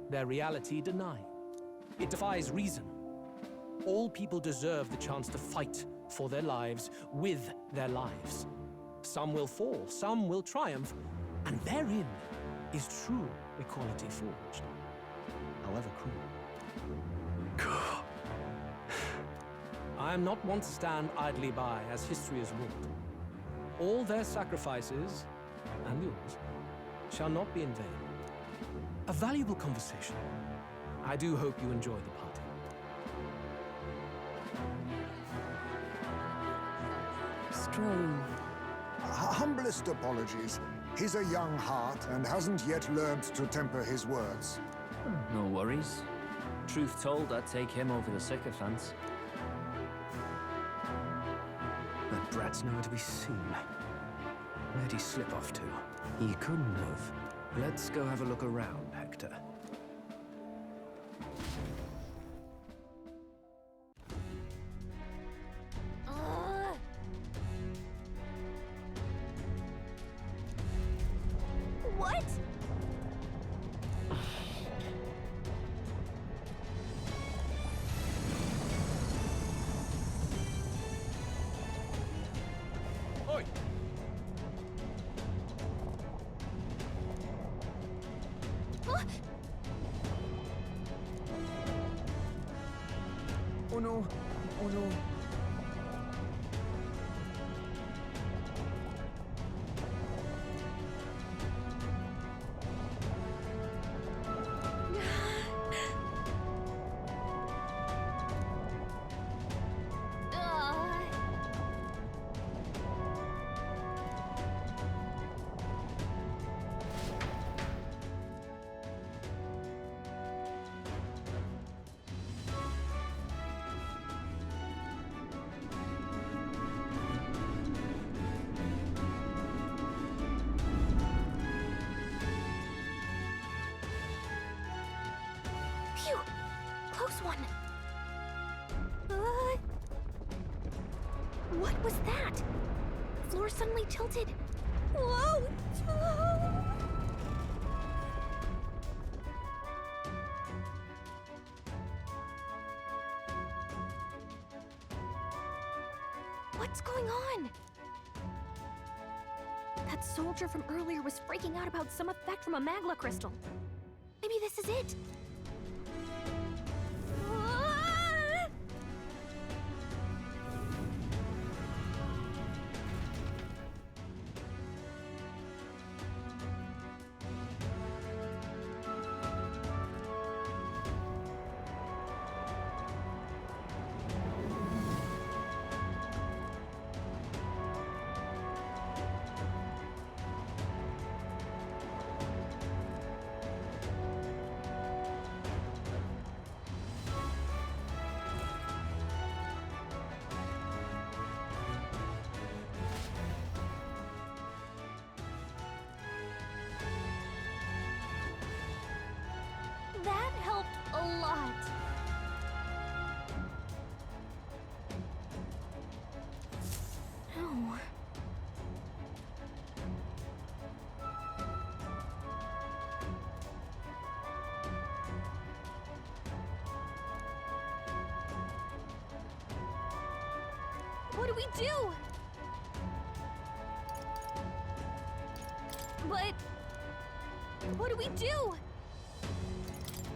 their reality deny. It defies reason. All people deserve the chance to fight for their lives with their lives. Some will fall, some will triumph, and therein is true equality forged, however cruel. I am not one to stand idly by as history is wrought. All their sacrifices, and yours, shall not be in vain. A valuable conversation. I do hope you enjoy the party. Strange. Humblest apologies. He's a young heart and hasn't yet learned to temper his words. No worries. Truth told, I'd take him over the sycophants. That brat's nowhere to be seen. Where'd he slip off to? He couldn't have. Let's go have a look around, Hector. What? Oi! Oh no! Oh no! Phew! Close one. What was that? The floor suddenly tilted. Whoa! What's going on? That soldier from earlier was freaking out about some effect from a magma crystal. Maybe this is it. That helped a lot. Oh. What do we do? But what do we do?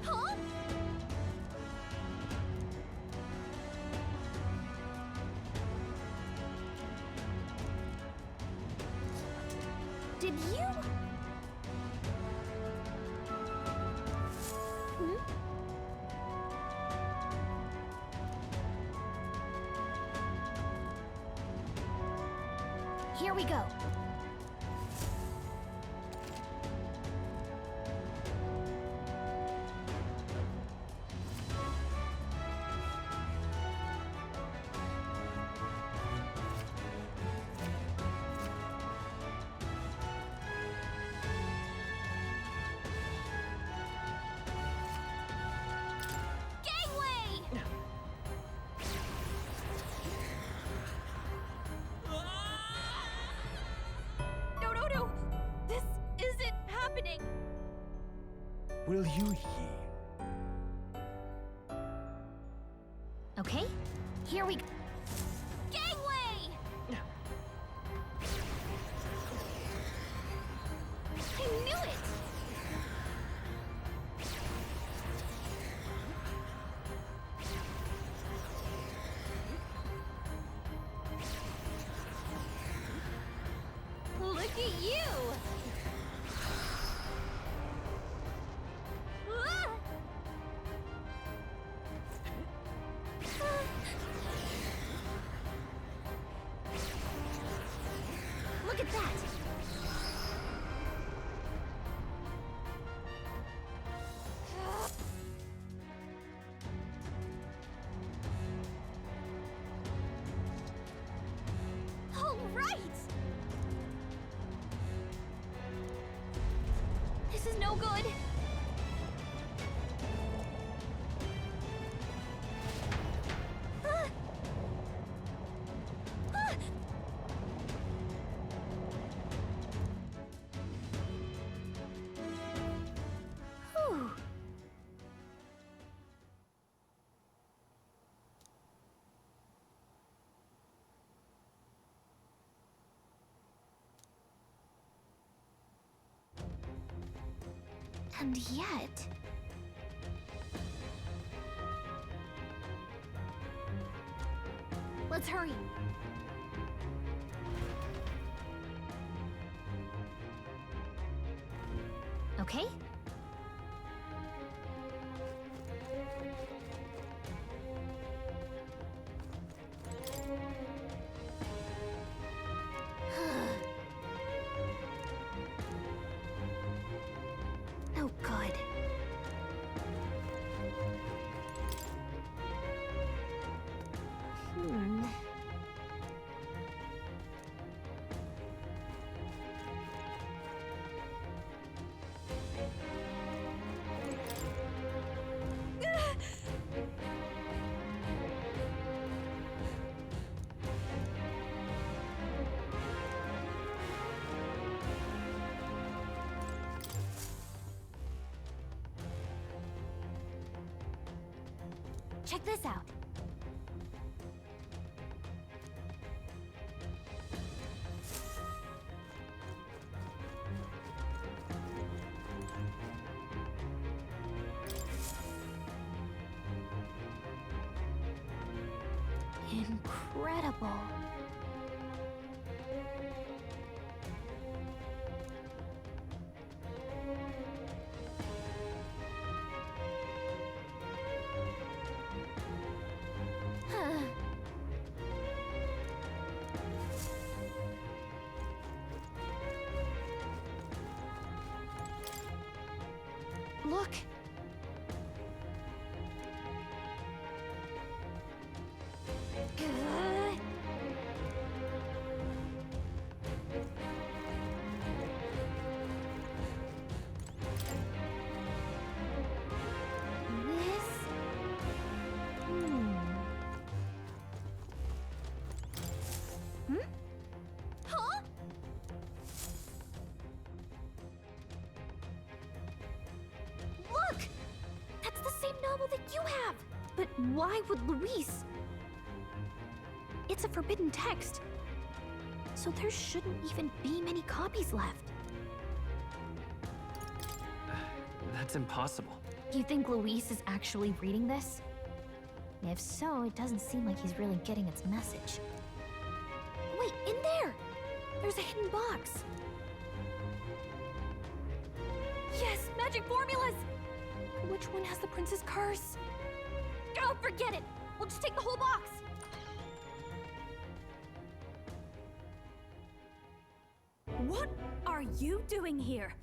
Huh? Did you? Here we go. No, this isn't happening. Will you yield? Okay, here we go. Gangway! I knew it! Look at you! Ah! Look at that! All right! This is no good. Ah! Ah! Whew. And yet... Let's hurry. Okay? No good. Hmm. Check this out. Incredible. Huh. Look. This... Hmm? Huh? Look! That's the same novel that you have! But why would Luis? It's a forbidden text. So there shouldn't even be many copies left. That's impossible. You think Luis is actually reading this? If so, it doesn't seem like he's really getting its message. Wait, in there! There's a hidden box. Yes, magic formulas! Which one has the prince's curse? Oh, forget it! We'll just take the whole box! What are you doing here?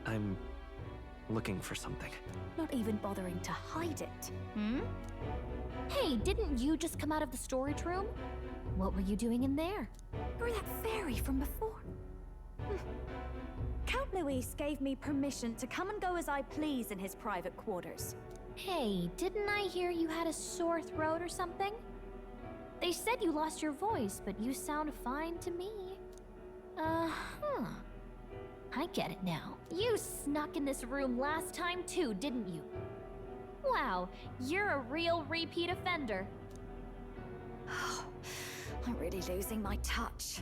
I'm looking for something. Not even bothering to hide it. Hmm? Hey, didn't you just come out of the storage room? What were you doing in there? You're that fairy from before. Count Luis gave me permission to come and go as I please in his private quarters. Hey, didn't I hear you had a sore throat or something? They said you lost your voice, but you sound fine to me. Uh-huh. I get it now. You snuck in this room last time too, didn't you? Wow, you're a real repeat offender. I'm really losing my touch.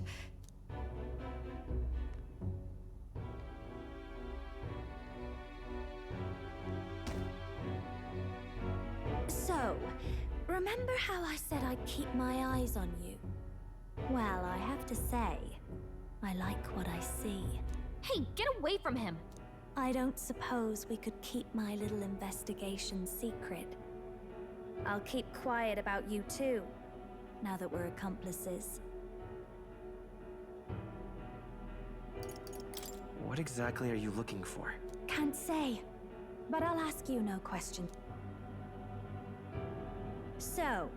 So, remember how I said I'd keep my eyes on you? Well, I have to say, I like what I see. Hey, get away from him! I don't suppose we could keep my little investigation secret. I'll keep quiet about you too, now that we're accomplices. What exactly are you looking for? Can't say, but I'll ask you no question. So,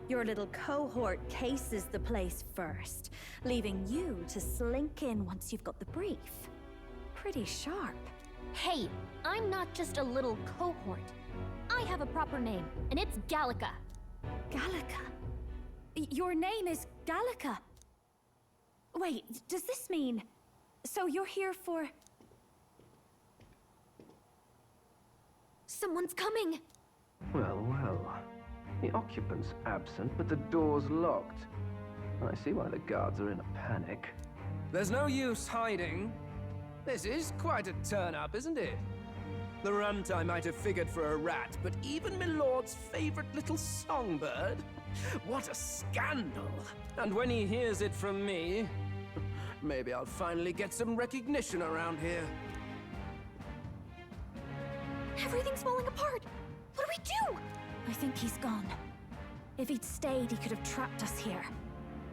your little cohort cases the place first, leaving you to slink in once you've got the brief. Pretty sharp. Hey, I'm not just a little cohort. I have a proper name, and it's Gallica. Gallica? Your name is Gallica? Wait, does this mean... So you're here for... Someone's coming! Well, well. The occupant's absent, but the door's locked. I see why the guards are in a panic. There's no use hiding. This is quite a turn-up, isn't it? The runt I might have figured for a rat, but even my lord's favorite little songbird? What a scandal! And when he hears it from me, maybe I'll finally get some recognition around here. Everything's falling apart! What do we do? I think he's gone. If he'd stayed, he could have trapped us here.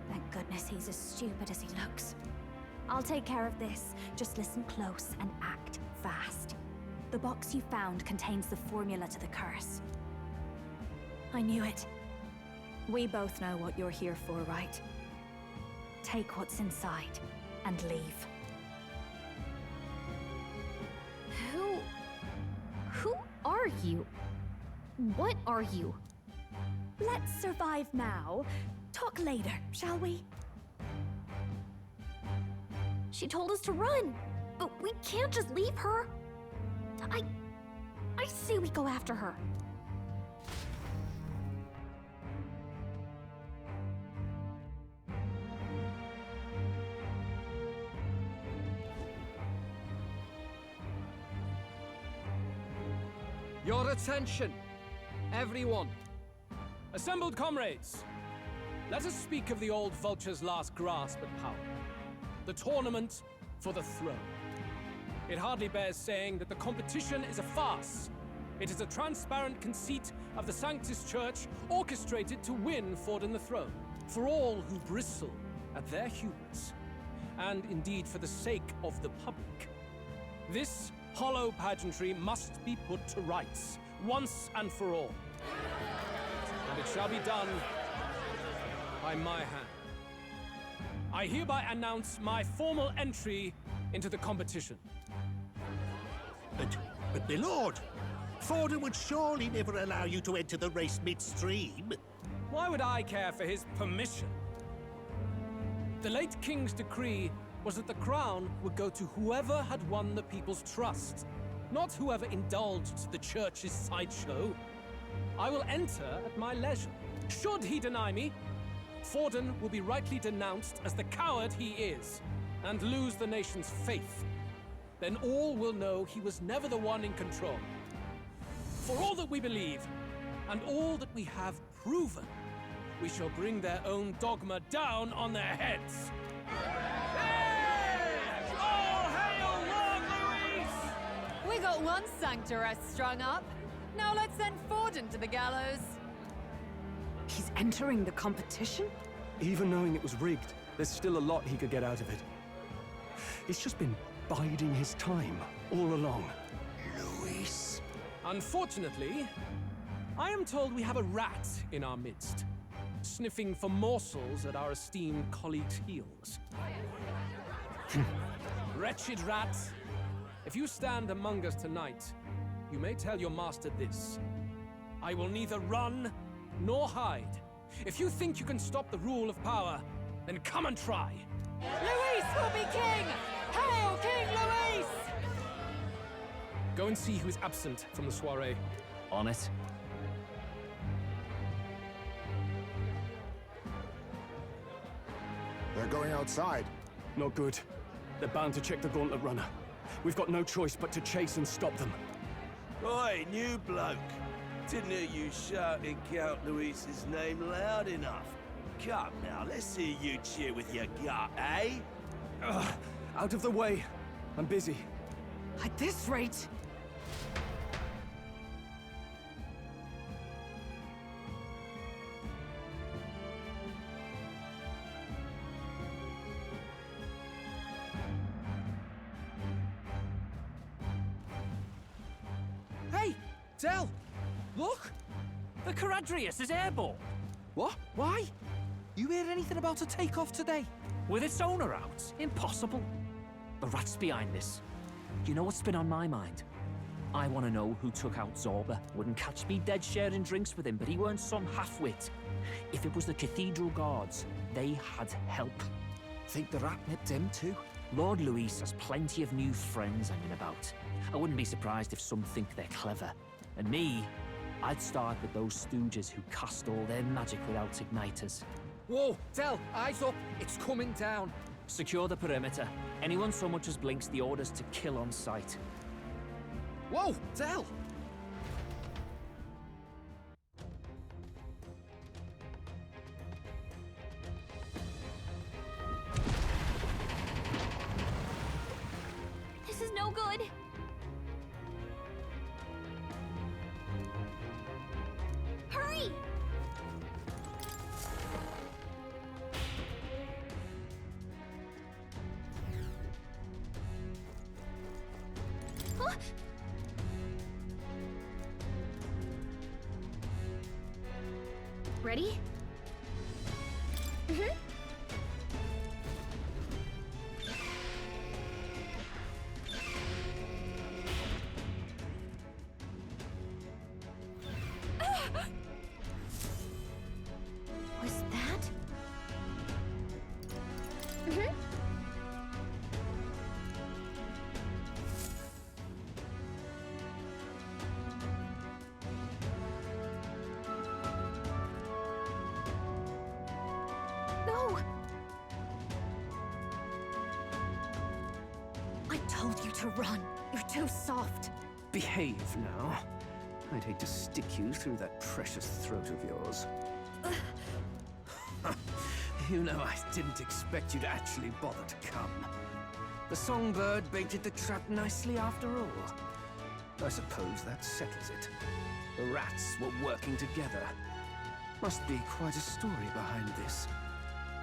Thank goodness he's as stupid as he looks. I'll take care of this. Just listen close and act fast. The box you found contains the formula to the curse. I knew it. We both know what you're here for, right? Take what's inside and leave. Who are you? What are you? Let's survive now. Talk later, shall we? She told us to run, but we can't just leave her. I say we go after her. Your attention, everyone. Assembled comrades, let us speak of the old vulture's last grasp at power. The tournament for the throne. It hardly bears saying that the competition is a farce. It is a transparent conceit of the Sanctus Church orchestrated to win Forden the throne. For all who bristle at their hubris, and indeed for the sake of the public. This hollow pageantry must be put to rights, once and for all. And it shall be done by my hand. I hereby announce my formal entry into the competition. But my lord, Forden would surely never allow you to enter the race midstream. Why would I care for his permission? The late king's decree was that the crown would go to whoever had won the people's trust, not whoever indulged the church's sideshow. I will enter at my leisure. Should he deny me, Forden will be rightly denounced as the coward he is, and lose the nation's faith. Then all will know he was never the one in control. For all that we believe, and all that we have proven, we shall bring their own dogma down on their heads. All hail Lord Luis! We got one sanctoress strung up. Now let's send Forden to the gallows. He's entering the competition? Even knowing it was rigged, there's still a lot he could get out of it. He's just been biding his time all along. Luis. Unfortunately, I am told we have a rat in our midst, sniffing for morsels at our esteemed colleagues' heels. Wretched rat, if you stand among us tonight, you may tell your master this. I will neither run nor hide. If you think you can stop the rule of power, then come and try. Luis will be king! Hail King Luis! Go and see who is absent from the soiree. On it. They're going outside. Not good. They're bound to check the gauntlet runner. We've got no choice but to chase and stop them. Oi, new bloke. Didn't hear you shouting Count Luis's name loud enough. Come now, let's hear you cheer with your gut, eh? Out of the way. I'm busy. At this rate... Hey! Del! Look! The Caradrius is airborne! What? Why? You hear anything about a takeoff today? With its owner out? Impossible. The rat's behind this. You know what's been on my mind? I want to know who took out Zorba. Wouldn't catch me dead sharing drinks with him, but he weren't some half-wit. If it was the Cathedral Guards, they had help. Think the rat nipped him too? Lord Luis has plenty of new friends hanging about. I wouldn't be surprised if some think they're clever. And me, I'd start with those stooges who cast all their magic without igniters. Whoa! Del, eyes up! It's coming down! Secure the perimeter. Anyone so much as blinks, the orders to kill on sight. Whoa! Del! This is no good. Hurry! Huh? Ready? Mm-hmm. Was that? Mm-hmm. No! I told you to run. You're too soft. Behave now. I'd hate to stick you through that precious throat of yours. You know, I didn't expect you to actually bother to come. The songbird baited the trap nicely after all. I suppose that settles it. The rats were working together. Must be quite a story behind this.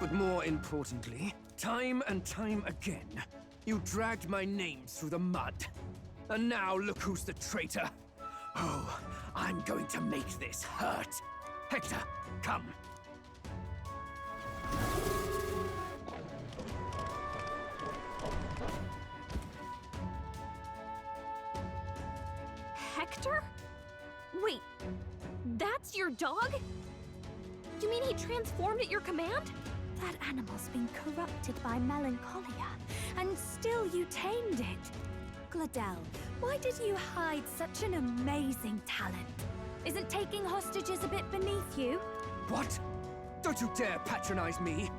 But more importantly, time and time again, you dragged my name through the mud. And now look who's the traitor. Oh, I'm going to make this hurt. Hector, come. Hector? Wait, that's your dog? You mean he transformed at your command? That animal's been corrupted by melancholia, and still you tamed it. Gladel, why did you hide such an amazing talent? Isn't taking hostages a bit beneath you? What? Don't you dare patronize me!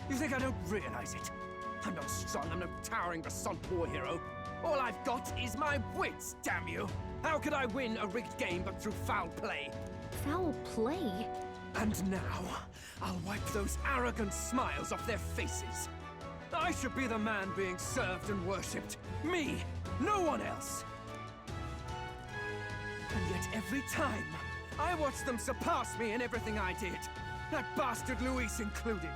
You think I don't realize it? I'm not strong, I'm no towering Basant war hero. All I've got is my wits, damn you! How could I win a rigged game but through foul play? Foul play? And now, I'll wipe those arrogant smiles off their faces. I should be the man being served and worshipped. Me, no one else. And yet every time, I watch them surpass me in everything I did. That bastard Luis included.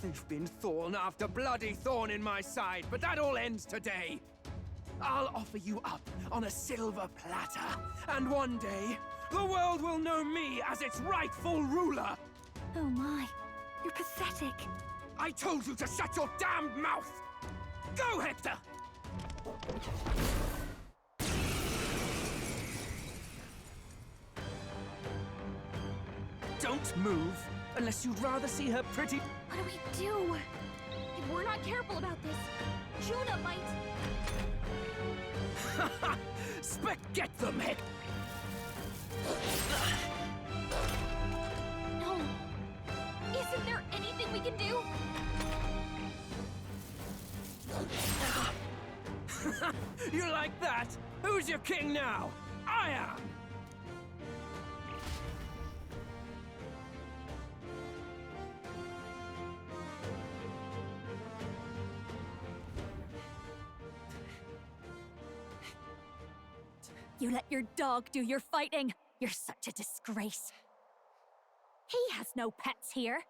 They've been thorn after bloody thorn in my side, but that all ends today. I'll offer you up on a silver platter, and one day, the world will know me as its rightful ruler! Oh my, you're pathetic. I told you to shut your damned mouth! Go, Hector! Don't move, unless you'd rather see her pretty... What do we do? If we're not careful about this, Judah might... Spec, get them, Hector! You like that? Who's your king now? I am! You let your dog do your fighting. You're such a disgrace. He has no pets here.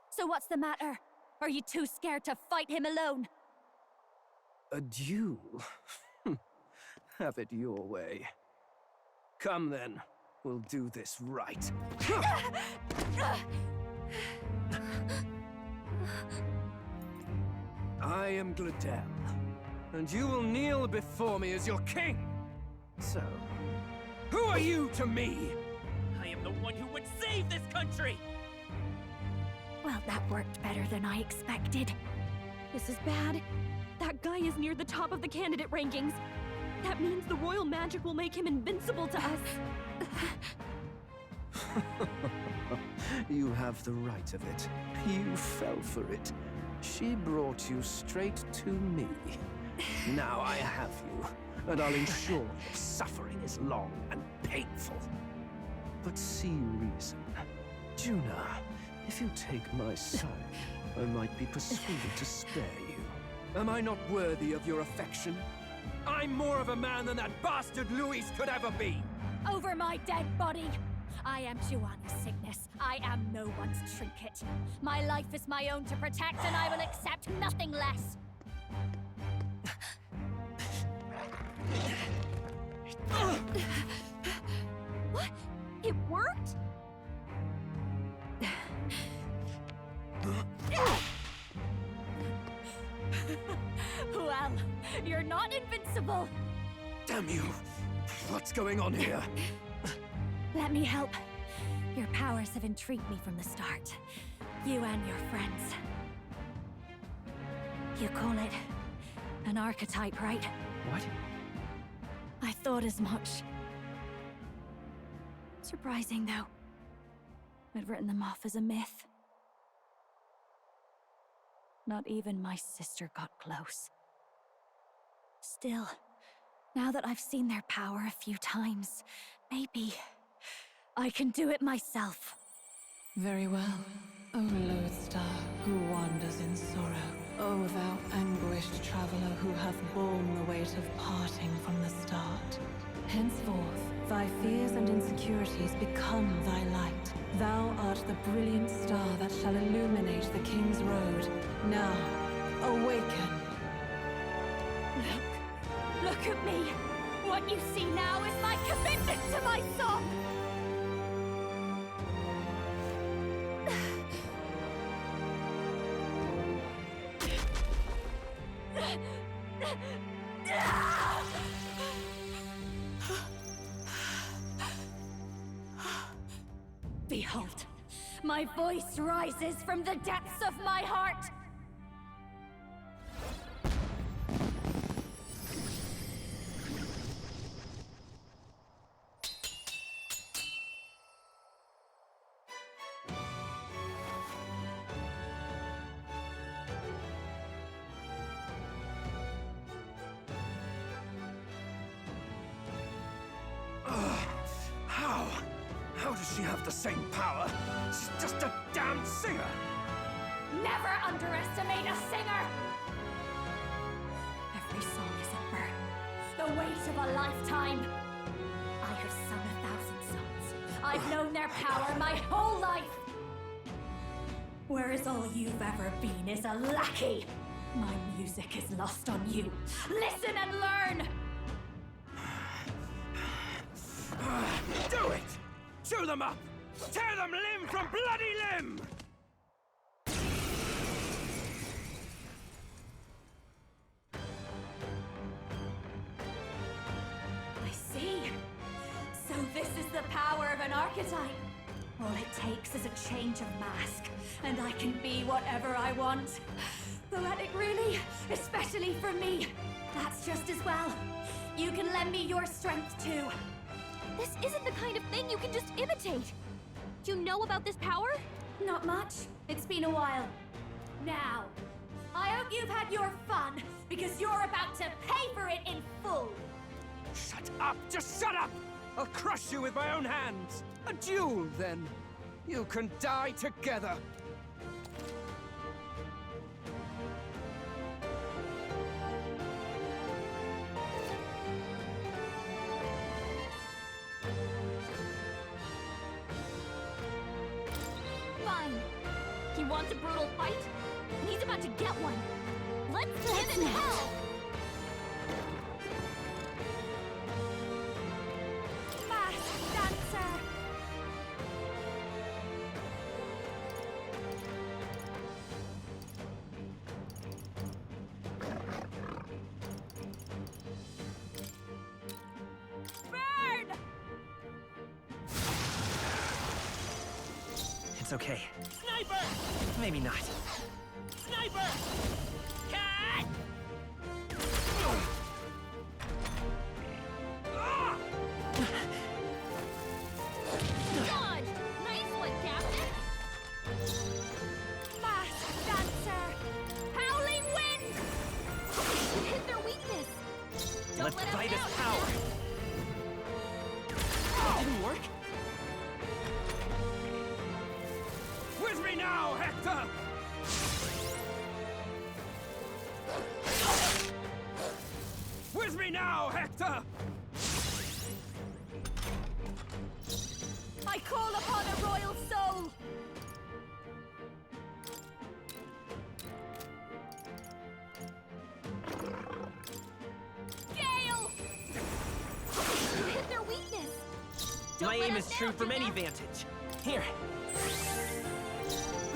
So what's the matter? Are you too scared to fight him alone? A duel? Have it your way. Come then, we'll do this right. I am Gladel, and you will kneel before me as your king. So, who are you to me? I am the one who would save this country! Well, that worked better than I expected. This is bad. That guy is near the top of the candidate rankings. That means the royal magic will make him invincible to us. You have the right of it. You fell for it. She brought you straight to me. Now I have you, and I'll ensure your suffering is long and painful. But see reason. Juna, if you take my side, I might be persuaded to spare you. Am I not worthy of your affection? I'm more of a man than that bastard Luis could ever be! Over my dead body! I am Juani's sickness. I am no one's trinket. My life is my own to protect, and I will accept nothing less. What? It worked? Well, you're not invincible. Damn you! What's going on here? Let me help. Your powers have intrigued me from the start. You and your friends. You call it an archetype, right? What? I thought as much. Surprising, though. I'd written them off as a myth. Not even my sister got close. Still, now that I've seen their power a few times, maybe I can do it myself. Very well, O lodestar who wanders in sorrow. O thou anguished traveler who hath borne the weight of parting from the start. Henceforth, thy fears and insecurities become thy light. Thou art the brilliant star that shall illuminate the King's Road. Now, awaken. Look at me! What you see now is my commitment to my song! Behold, my voice rises from the depths of my heart! How does she have the same power? She's just a damn singer! Never underestimate a singer! Every song is a burden, the weight of a lifetime. I have sung 1,000 songs. I've known their power my whole life. Whereas all you've ever been is a lackey. My music is lost on you. Listen and learn! Do it! Chew them up! Tear them limb from bloody limb! I see. So this is the power of an archetype. All it takes is a change of mask, and I can be whatever I want. Poetic, really? Especially for me. That's just as well. You can lend me your strength, too. This isn't the kind of thing you can just imitate. Do you know about this power? Not much. It's been a while. Now, I hope you've had your fun, because you're about to pay for it in full. Shut up! Just shut up! I'll crush you with my own hands! A duel, then. You can die together. Fine. He wants a brutal fight, and he's about to get one. Let's give him hell! Fast dancer! Burn! It's okay. Sniper! Maybe not. Sniper! Cat! Dodge! Nice one, Captain! Fast dancer! Howling wind! You hit their weakness! Don't Let's let fight him his down, power! That didn't work? With me now, Hector! With me now, Hector! I call upon a royal soul! Gale! You hit their weakness! Don't My let aim us is true down, from any Juno. vantage. Here.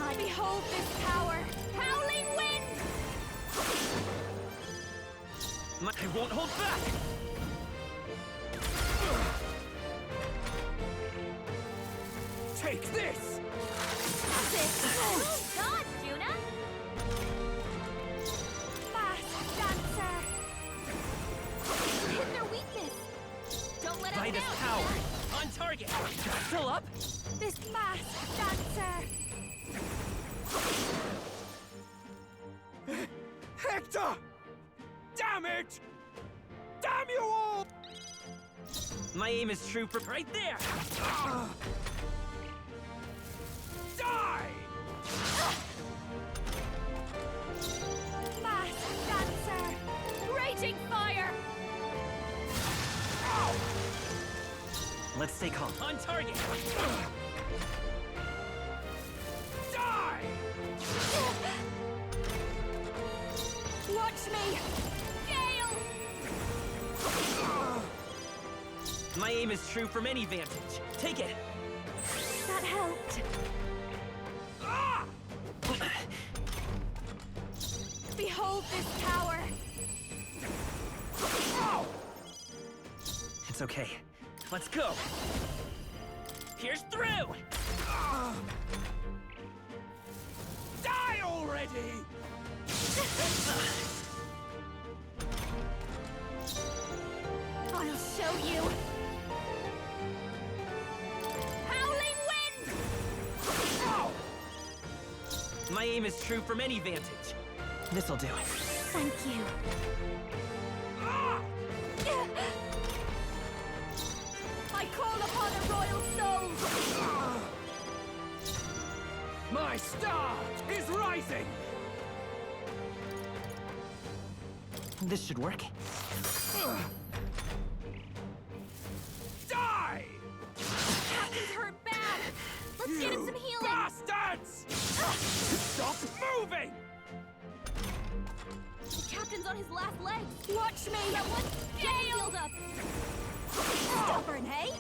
I behold this power! Howling wind! I won't hold back! Take this! That's it! Dodge, Juna! Fast dancer! You hit their weakness! Don't let Fight us his down, power! Juna. On target! Still up? This fast dancer! Hector! Damn it! Damn you all! My aim is true from right there! Die! Fast dancer! Raging fire! Let's stay calm. On target! Die! Watch me! Gale! My aim is true from any vantage. Take it! That helped. Behold this power! It's okay. Let's go! Here's through! Die already! I'll show you! Howling wind! My aim is true from any vantage. This'll do. Thank you. I call upon a royal soul! My star is rising! This should work. Die! Captain's hurt bad! Let's get him some healing! Bastards! Stop moving! The captain's on his last legs! Watch me! That one Gale! Healed up! Stubborn, hey?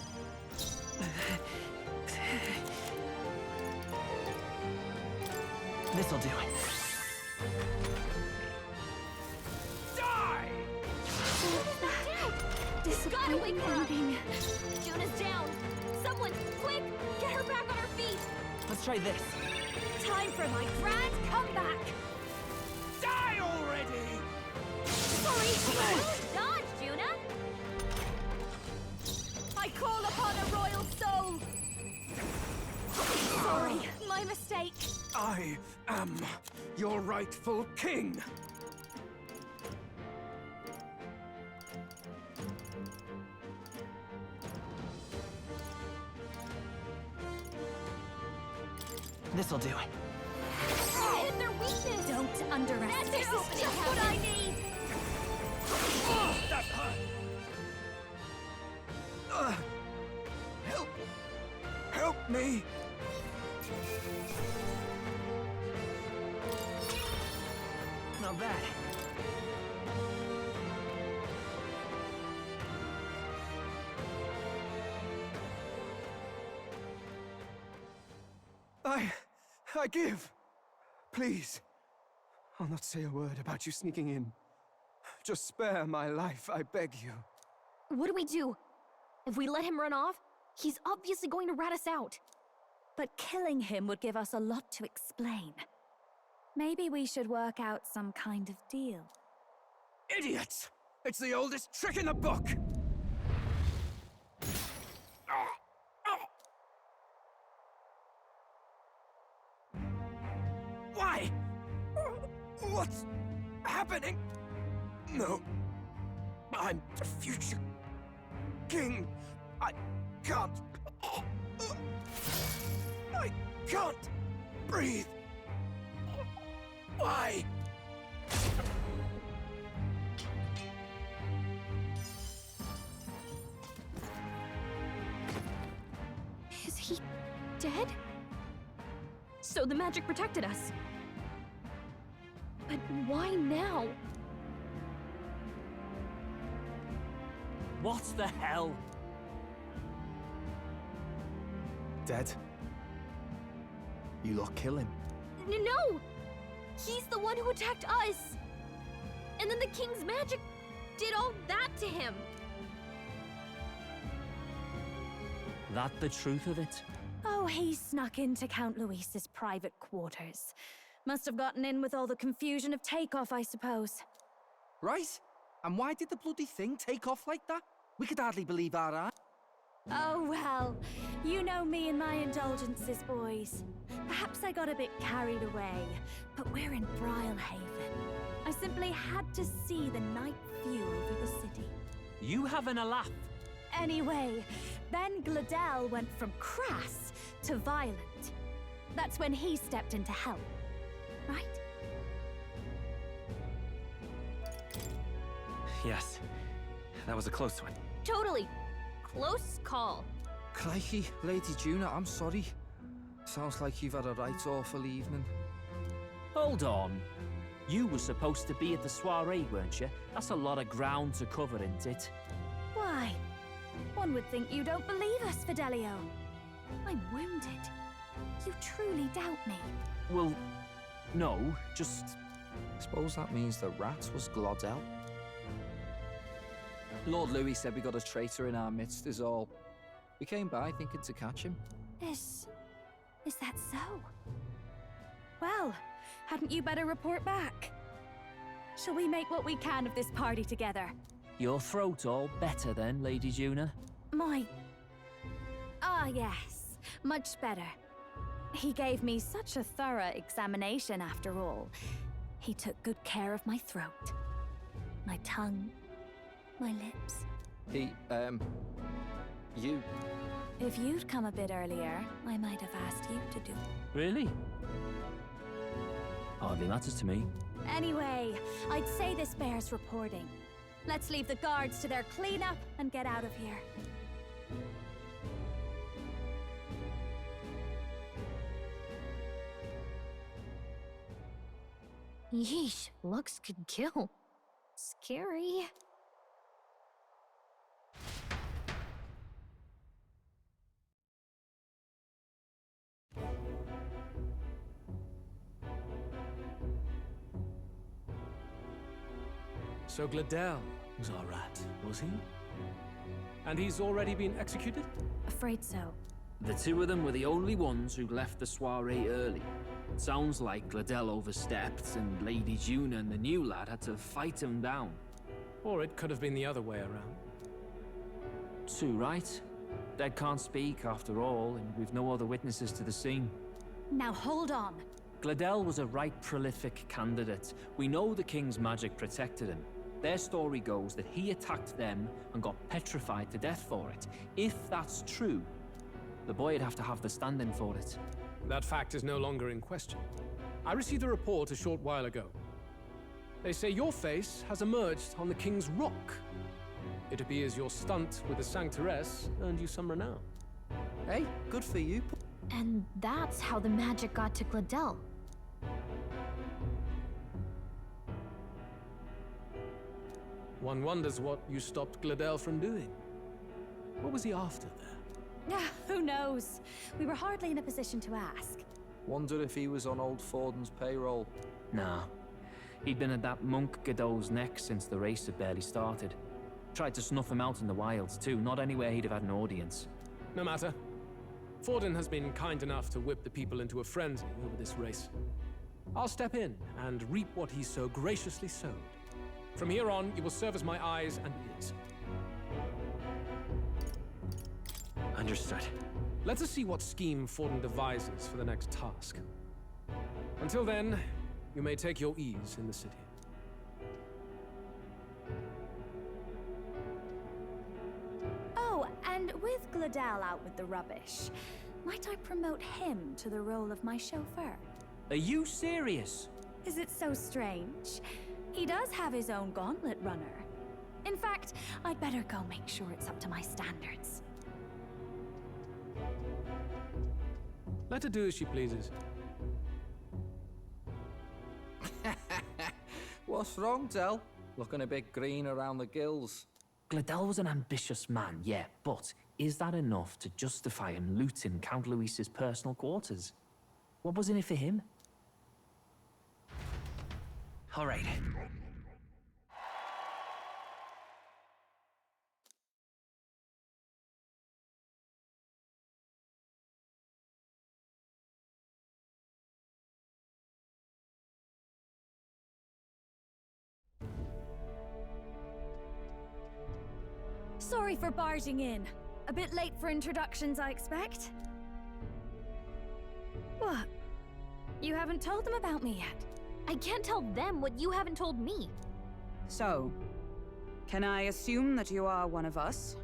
This'll do. Die! Gotta wake her up! Disappointing. Juna's down! Someone, quick! Get her back on her feet! Let's try this. Time for my grand comeback! Die already! Sorry! Dodge, Juna! I call upon a royal soul! Sorry, my mistake. I am your rightful king! This'll do. Hit their weakness! Don't underestimate That's just what I need! Oh, that hurt! Help! Help me! Not bad. I give. Please. I'll not say a word about you sneaking in. Just spare my life, I beg you. What do we do? If we let him run off, he's obviously going to rat us out. But killing him would give us a lot to explain. Maybe we should work out some kind of deal. Idiots! It's the oldest trick in the book! Why? What's happening? No. I'm the future king. I can't. I can't breathe. Why? Is he dead? So the magic protected us. But why now? What the hell? Dead? You lot kill him. No! He's the one who attacked us! And then the king's magic did all that to him! That the truth of it? Oh, he snuck into Count Luis's private quarters. Must have gotten in with all the confusion of takeoff, I suppose. Right? And why did the bloody thing take off like that? We could hardly believe our eyes. Oh, well, you know me and my indulgences, boys. Perhaps I got a bit carried away, but we're in Brilhaven. I simply had to see the night view over the city. You having a laugh? Anyway, then Gladel went from crass to violent. That's when he stepped in to help, right? Yes. That was a close one. Totally. Close call. Crikey, Lady Juna, I'm sorry. Sounds like you've had a right awful evening. Hold on. You were supposed to be at the soiree, weren't you? That's a lot of ground to cover, isn't it? Why? One would think you don't believe us, Fidelio. I'm wounded. You truly doubt me. Well, no, just... Suppose that means the rat was Glodell. Lord Louis said we got a traitor in our midst is all. We came by thinking to catch him. Is that so? Well, hadn't you better report back? Shall we make what we can of this party together? Your throat all better then, Lady Juna? Yes, much better. He gave me such a thorough examination after all. He took good care of my throat, my tongue, my lips. You. If you'd come a bit earlier, I might have asked you to do it. Really? Hardly matters to me. Anyway, I'd say this bears reporting. Let's leave the guards to their cleanup and get out of here. Yeesh, looks could kill. Scary. So Gladel was our rat, was he? And he's already been executed? Afraid so. The two of them were the only ones who left the soiree early. Sounds like Gladel overstepped, and Lady Juna and the new lad had to fight him down. Or it could have been the other way around. Too right. Dead can't speak, after all, and we've no other witnesses to the scene. Now hold on. Gladel was a right prolific candidate. We know the king's magic protected him. Their story goes that he attacked them and got petrified to death for it. If that's true, the boy'd have to have the stand-in for it. That fact is no longer in question. I received a report a short while ago. They say your face has emerged on the King's Rock. It appears your stunt with the Sanctoress earned you some renown. Hey, good for you. And that's how the magic got to Gladel. One wonders what you stopped Gladel from doing. What was he after there? Who knows? We were hardly in a position to ask. Wonder if he was on old Forden's payroll. Nah. He'd been at that monk Godot's neck since the race had barely started. Tried to snuff him out in the wilds too, not anywhere he'd have had an audience. No matter. Forden has been kind enough to whip the people into a frenzy over this race. I'll step in and reap what he so graciously sowed. From here on, you will serve as my eyes and ears. Understood. Let us see what scheme Forden devises for the next task. Until then, you may take your ease in the city. Oh, and with Gladel out with the rubbish, might I promote him to the role of my chauffeur? Are you serious? Is it so strange? He does have his own gauntlet runner. In fact, I'd better go make sure it's up to my standards. Let her do as she pleases. What's wrong, Del? Looking a bit green around the gills. Gladel was an ambitious man, yeah, but is that enough to justify him looting Count Luis's personal quarters? What was in it for him? All right. Sorry for barging in. A bit late for introductions, I expect. What? You haven't told them about me yet? I can't tell them what you haven't told me. So, can I assume that you are one of us?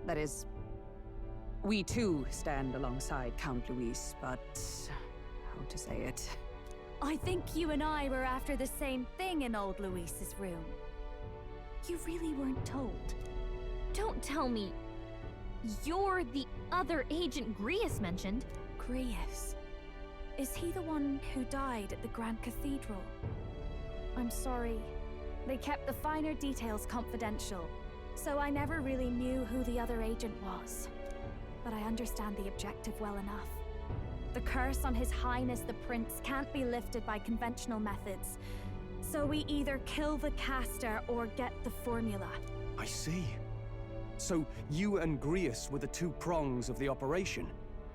That is, we too stand alongside Count Luis, but how to say it? I think you and I were after the same thing in old Luis's room. You really weren't told. Don't tell me you're the other agent Grius mentioned. Grius? Is he the one who died at the Grand Cathedral? I'm sorry. They kept the finer details confidential, so I never really knew who the other agent was. But I understand the objective well enough. The curse on His Highness the Prince can't be lifted by conventional methods. So we either kill the caster or get the formula. I see. So you and Grius were the two prongs of the operation.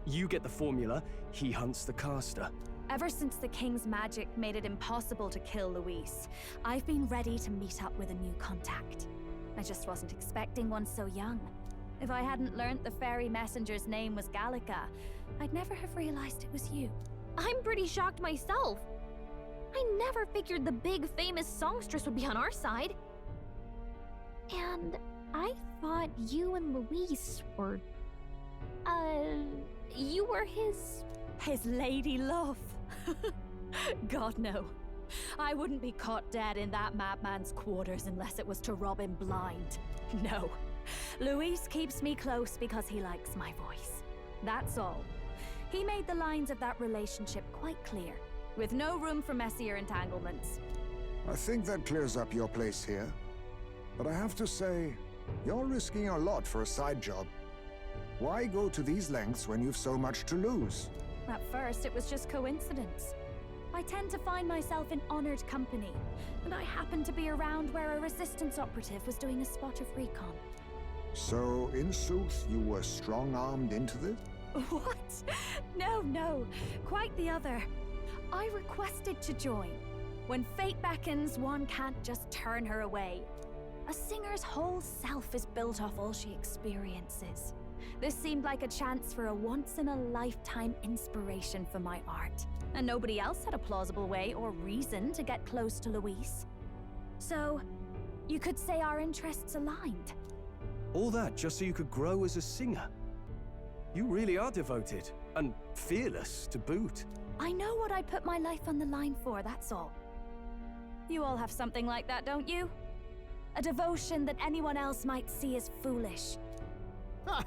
You get the formula, he hunts the caster. Ever since the King's magic made it impossible to kill Luis, I've been ready to meet up with a new contact. I just wasn't expecting one so young. If I hadn't learnt the fairy messenger's name was Gallica, I'd never have realized it was you. I'm pretty shocked myself. I never figured the big famous songstress would be on our side. And I thought you and Luis were... you were his... His lady love. God, no. I wouldn't be caught dead in that madman's quarters unless it was to rob him blind. No. Luis keeps me close because he likes my voice. That's all. He made the lines of that relationship quite clear, with no room for messier entanglements. I think that clears up your place here. But I have to say, you're risking a lot for a side job. Why go to these lengths when you've so much to lose? At first, it was just coincidence. I tend to find myself in honored company, and I happened to be around where a resistance operative was doing a spot of recon. So, in sooth, you were strong-armed into this? What? No. Quite the other. I requested to join. When fate beckons, one can't just turn her away. A singer's whole self is built off all she experiences. This seemed like a chance for a once-in-a-lifetime inspiration for my art. and nobody else had a plausible way or reason to get close to Luis. So, you could say our interests aligned. All that just so you could grow as a singer. You really are devoted, and fearless to boot. I know what I put my life on the line for, that's all. You all have something like that, don't you? A devotion that anyone else might see as foolish. Ha!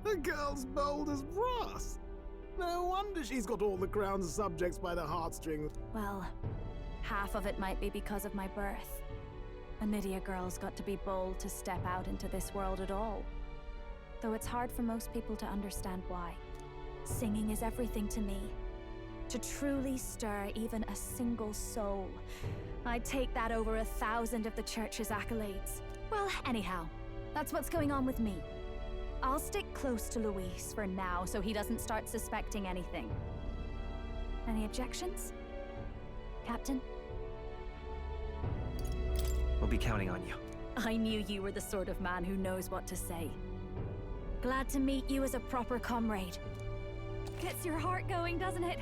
The girl's bold as brass. No wonder she's got all the crown's subjects by the heartstrings. Well, half of it might be because of my birth. A Nydia girl's got to be bold to step out into this world at all. Though it's hard for most people to understand why. Singing is everything to me. To truly stir even a single soul, I'd take that over 1,000 of the church's accolades. Well, anyhow, that's what's going on with me. I'll stick close to Luis for now so he doesn't start suspecting anything. Any objections? Captain? We'll be counting on you. I knew you were the sort of man who knows what to say. Glad to meet you as a proper comrade. Gets your heart going, doesn't it?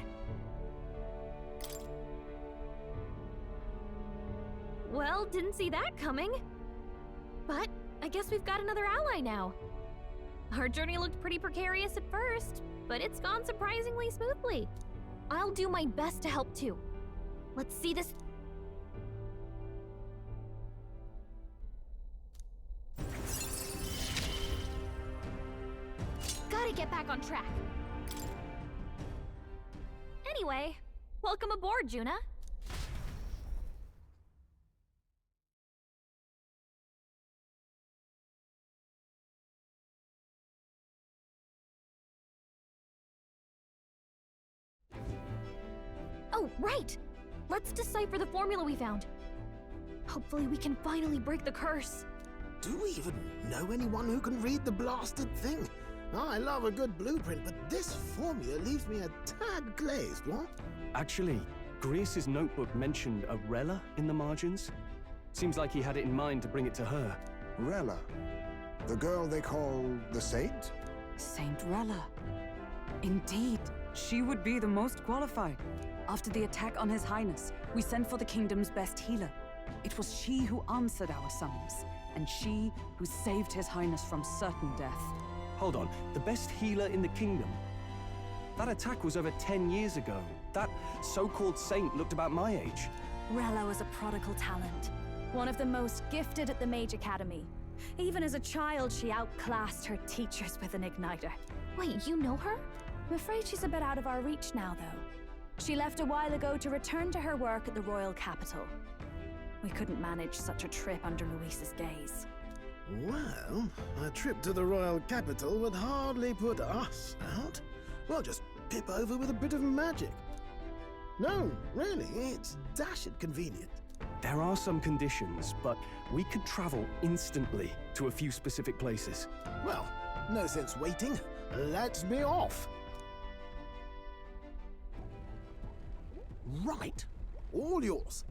Well, didn't see that coming. But I guess we've got another ally now. Our journey looked pretty precarious at first, but it's gone surprisingly smoothly. I'll do my best to help too. Let's see this. Gotta get back on track. Anyway, welcome aboard, Juna. Oh, right! Let's decipher the formula we found. Hopefully we can finally break the curse. Do we even know anyone who can read the blasted thing? I love a good blueprint, but this formula leaves me a tad glazed, what? Actually, Grease's notebook mentioned a Rella in the margins. Seems like he had it in mind to bring it to her. Rella? The girl they call the Saint? Saint Rella. Indeed, she would be the most qualified. After the attack on His Highness, we sent for the kingdom's best healer. It was she who answered our summons, and she who saved His Highness from certain death. Hold on, the best healer in the kingdom? That attack was over 10 years ago. That so-called saint looked about my age. Rella was a prodigal talent. One of the most gifted at the Mage Academy. Even as a child, she outclassed her teachers with an igniter. Wait, you know her? I'm afraid she's a bit out of our reach now, though. She left a while ago to return to her work at the royal capital. We couldn't manage such a trip under Luis's gaze. Well, a trip to the royal capital would hardly put us out. We'll just pip over with a bit of magic. No, really, it's dashed convenient. There are some conditions, but we could travel instantly to a few specific places. Well, no sense waiting. Let's be off. Right. All yours.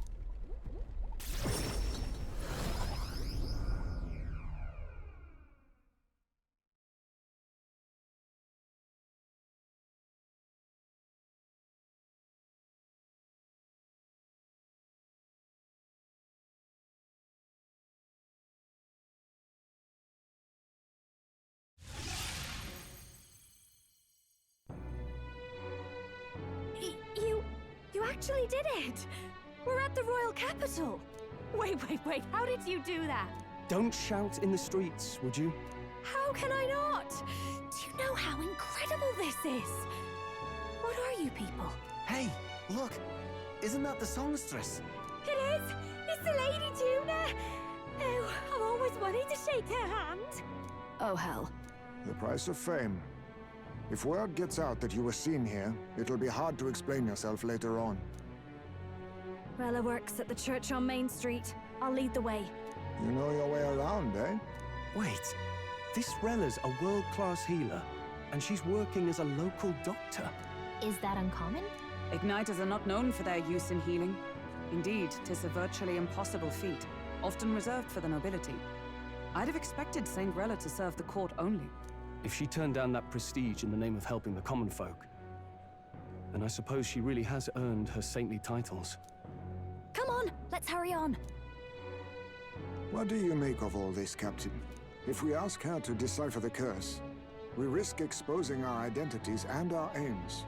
You actually did it! We're at the royal capital! Wait, how did you do that? Don't shout in the streets, would you? How can I not? Do you know how incredible this is? What are you people? Hey, look! Isn't that the songstress? It is! It's the Lady Juna! Oh, I've always wanted to shake her hand! Oh, hell. The price of fame. If word gets out that you were seen here, it'll be hard to explain yourself later on. Rella works at the church on Main Street. I'll lead the way. You know your way around, eh? Wait, this Rella's a world-class healer, and she's working as a local doctor. Is that uncommon? Igniters are not known for their use in healing. Indeed, 'tis a virtually impossible feat, often reserved for the nobility. I'd have expected Saint Rella to serve the court only. If she turned down that prestige in the name of helping the common folk, then I suppose she really has earned her saintly titles. Come on, let's hurry on. What do you make of all this, Captain? If we ask her to decipher the curse, we risk exposing our identities and our aims.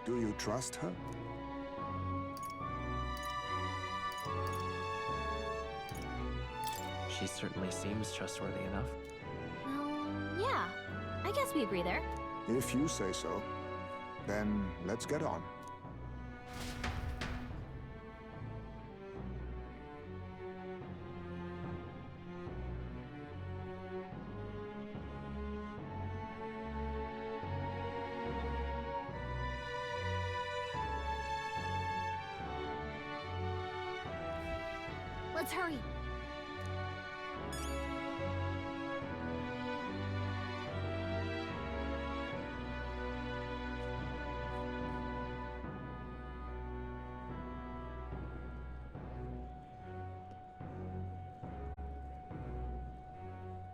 Do you trust her? She certainly seems trustworthy enough. Well, yeah. I guess we agree there. If you say so, then let's get on. Let's hurry.